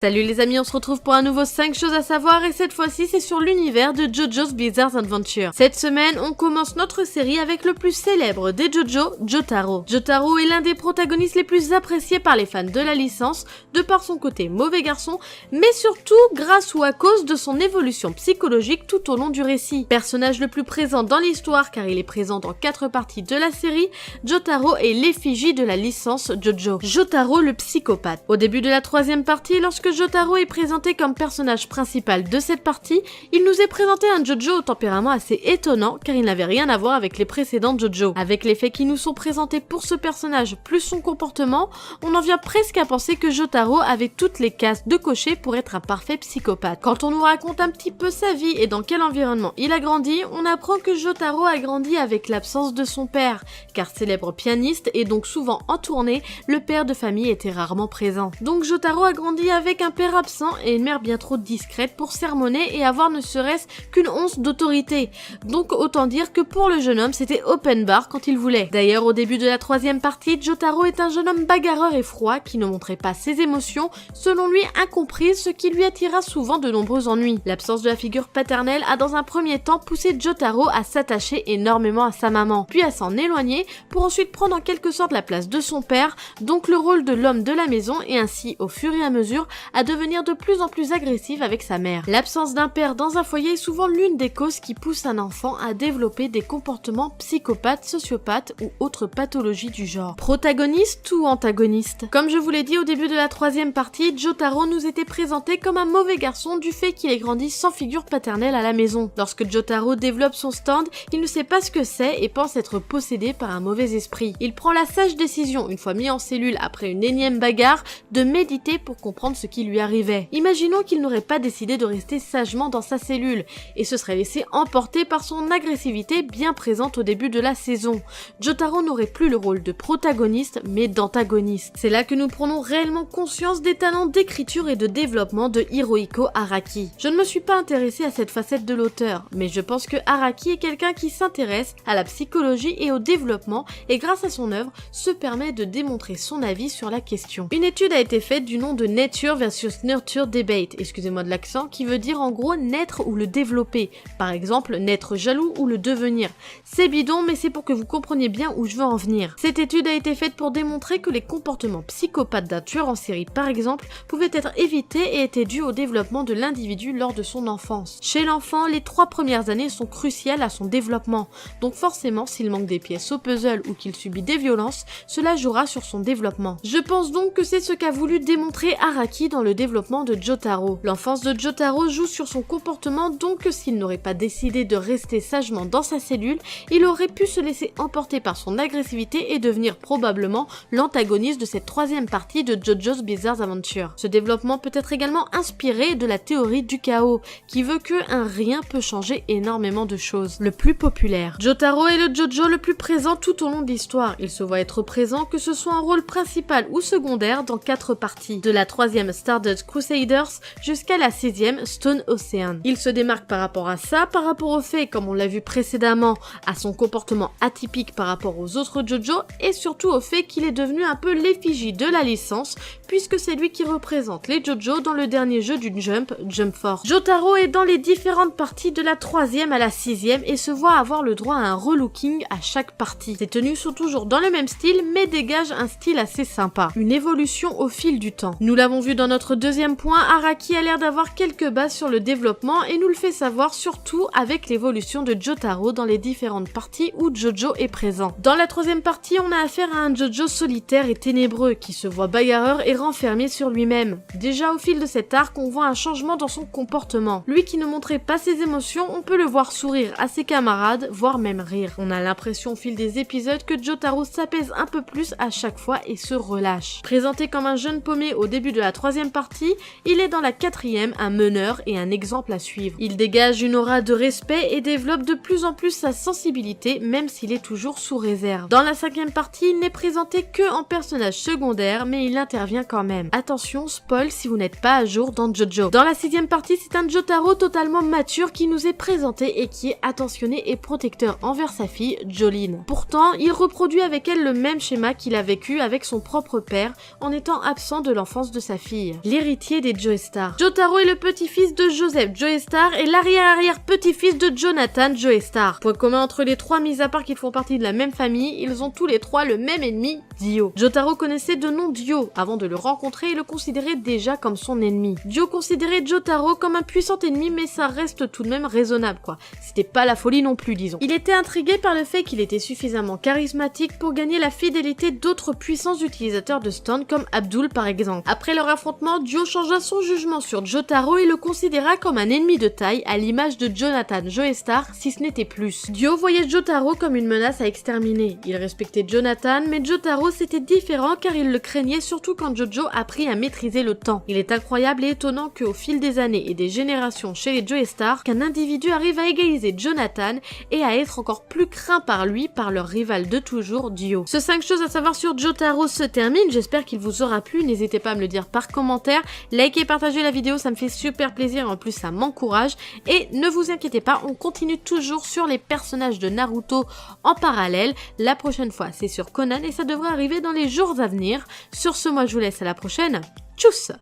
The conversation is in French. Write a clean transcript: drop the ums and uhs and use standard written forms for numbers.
Salut les amis, on se retrouve pour un nouveau 5 choses à savoir et cette fois-ci c'est sur l'univers de JoJo's Bizarre Adventure. Cette semaine, on commence notre série avec le plus célèbre des JoJo, Jotaro. Jotaro est l'un des protagonistes les plus appréciés par les fans de la licence, de par son côté mauvais garçon, mais surtout grâce ou à cause de son évolution psychologique tout au long du récit. Personnage le plus présent dans l'histoire car il est présent dans 4 parties de la série, Jotaro est l'effigie de la licence JoJo. Jotaro le psychopathe. Au début de la 3e partie, lorsque Jotaro est présenté comme personnage principal de cette partie, il nous est présenté un JoJo au tempérament assez étonnant car il n'avait rien à voir avec les précédents JoJo. Avec les faits qui nous sont présentés pour ce personnage plus son comportement, on en vient presque à penser que Jotaro avait toutes les cases de cocher pour être un parfait psychopathe. Quand on nous raconte un petit peu sa vie et dans quel environnement il a grandi, on apprend que Jotaro a grandi avec l'absence de son père, car célèbre pianiste et donc souvent en tournée, le père de famille était rarement présent. Donc Jotaro a grandi avec un père absent et une mère bien trop discrète pour sermonner et avoir ne serait-ce qu'une once d'autorité. Donc autant dire que pour le jeune homme, c'était open bar quand il voulait. D'ailleurs, au début de la 3e partie, Jotaro est un jeune homme bagarreur et froid qui ne montrait pas ses émotions, selon lui incomprises, ce qui lui attira souvent de nombreux ennuis. L'absence de la figure paternelle a dans un premier temps poussé Jotaro à s'attacher énormément à sa maman, puis à s'en éloigner pour ensuite prendre en quelque sorte la place de son père, donc le rôle de l'homme de la maison et ainsi, au fur et à mesure, à devenir de plus en plus agressive avec sa mère. L'absence d'un père dans un foyer est souvent l'une des causes qui poussent un enfant à développer des comportements psychopathes, sociopathes ou autres pathologies du genre. Protagoniste ou antagoniste? Comme je vous l'ai dit au début de la 3e partie, Jotaro nous était présenté comme un mauvais garçon du fait qu'il ait grandi sans figure paternelle à la maison. Lorsque Jotaro développe son stand, il ne sait pas ce que c'est et pense être possédé par un mauvais esprit. Il prend la sage décision, une fois mis en cellule après une énième bagarre, de méditer pour comprendre ce qui lui arrivait. Imaginons qu'il n'aurait pas décidé de rester sagement dans sa cellule et se serait laissé emporter par son agressivité bien présente au début de la saison. Jotaro n'aurait plus le rôle de protagoniste mais d'antagoniste. C'est là que nous prenons réellement conscience des talents d'écriture et de développement de Hirohiko Araki. Je ne me suis pas intéressée à cette facette de l'auteur, mais je pense que Araki est quelqu'un qui s'intéresse à la psychologie et au développement et grâce à son œuvre se permet de démontrer son avis sur la question. Une étude a été faite du nom de Nature versus Nurture Debate, excusez-moi de l'accent, qui veut dire en gros naître ou le développer. Par exemple, naître jaloux ou le devenir. C'est bidon, mais c'est pour que vous compreniez bien où je veux en venir. Cette étude a été faite pour démontrer que les comportements psychopathes d'un tueur en série, par exemple, pouvaient être évités et étaient dus au développement de l'individu lors de son enfance. Chez l'enfant, les 3 premières années sont cruciales à son développement, donc forcément, s'il manque des pièces au puzzle ou qu'il subit des violences, cela jouera sur son développement. Je pense donc que c'est ce qu'a voulu démontrer Araki dans le développement de Jotaro. L'enfance de Jotaro joue sur son comportement, donc s'il n'aurait pas décidé de rester sagement dans sa cellule, il aurait pu se laisser emporter par son agressivité et devenir probablement l'antagoniste de cette 3e partie de JoJo's Bizarre Adventure. Ce développement peut être également inspiré de la théorie du chaos, qui veut que un rien peut changer énormément de choses. Le plus populaire. Jotaro est le JoJo le plus présent tout au long de l'histoire. Il se voit être présent que ce soit en rôle principal ou secondaire dans 4 parties. De la 3e Stardust Crusaders jusqu'à la 6e Stone Ocean. Il se démarque par rapport à ça, par rapport au fait, comme on l'a vu précédemment, à son comportement atypique par rapport aux autres JoJo et surtout au fait qu'il est devenu un peu l'effigie de la licence puisque c'est lui qui représente les JoJo dans le dernier jeu du Jump Force. Jotaro est dans les différentes parties de la 3e à la 6e et se voit avoir le droit à un relooking à chaque partie. Ses tenues sont toujours dans le même style mais dégagent un style assez sympa. Une évolution au fil du temps. Nous l'avons vu dans notre 2e point, Araki a l'air d'avoir quelques bases sur le développement et nous le fait savoir surtout avec l'évolution de Jotaro dans les différentes parties où Jojo est présent. Dans la 3e partie, on a affaire à un Jojo solitaire et ténébreux qui se voit bagarreur et renfermé sur lui-même. Déjà au fil de cet arc, on voit un changement dans son comportement. Lui qui ne montrait pas ses émotions, on peut le voir sourire à ses camarades, voire même rire. On a l'impression au fil des épisodes que Jotaro s'apaise un peu plus à chaque fois et se relâche. Présenté comme un jeune paumé au début de la 3e partie, il est dans la 4e un meneur et un exemple à suivre. Il dégage une aura de respect et développe de plus en plus sa sensibilité même s'il est toujours sous réserve. Dans la 5e partie, il n'est présenté que en personnage secondaire mais il intervient quand même. Attention, spoil si vous n'êtes pas à jour dans JoJo. Dans la 6e partie, c'est un Jotaro totalement mature qui nous est présenté et qui est attentionné et protecteur envers sa fille, Jolene. Pourtant, il reproduit avec elle le même schéma qu'il a vécu avec son propre père en étant absent de l'enfance de sa fille. fille, l'héritier des Joestar. Jotaro est le petit-fils de Joseph Joestar et l'arrière-arrière-petit-fils de Jonathan Joestar. Point commun entre les trois, mis à part qu'ils font partie de la même famille, ils ont tous les trois le même ennemi, Dio. Jotaro connaissait de nom Dio. Avant de le rencontrer, il le considérait déjà comme son ennemi. Dio considérait Jotaro comme un puissant ennemi, mais ça reste tout de même raisonnable, quoi. C'était pas la folie non plus, disons. Il était intrigué par le fait qu'il était suffisamment charismatique pour gagner la fidélité d'autres puissants utilisateurs de Stone, comme Abdul par exemple. Après leur affrontement, Dio changea son jugement sur Jotaro et le considéra comme un ennemi de taille, à l'image de Jonathan Joestar, si ce n'était plus. Dio voyait Jotaro comme une menace à exterminer. Il respectait Jonathan, mais Jotaro c'était différent car il le craignait, surtout quand Jojo apprit à maîtriser le temps. Il est incroyable et étonnant qu'au fil des années et des générations chez les Joestar, qu'un individu arrive à égaliser Jonathan et à être encore plus craint par lui, par leur rival de toujours, Dio. Ce 5 choses à savoir sur Jotaro se termine, j'espère qu'il vous aura plu, n'hésitez pas à me le dire par commentaire, likez et partagez la vidéo, ça me fait super plaisir, en plus ça m'encourage, et ne vous inquiétez pas, on continue toujours sur les personnages de Naruto en parallèle, la prochaine fois c'est sur Conan et ça devrait arriver dans les jours à venir. Sur ce, moi je vous laisse à la prochaine, tchuss!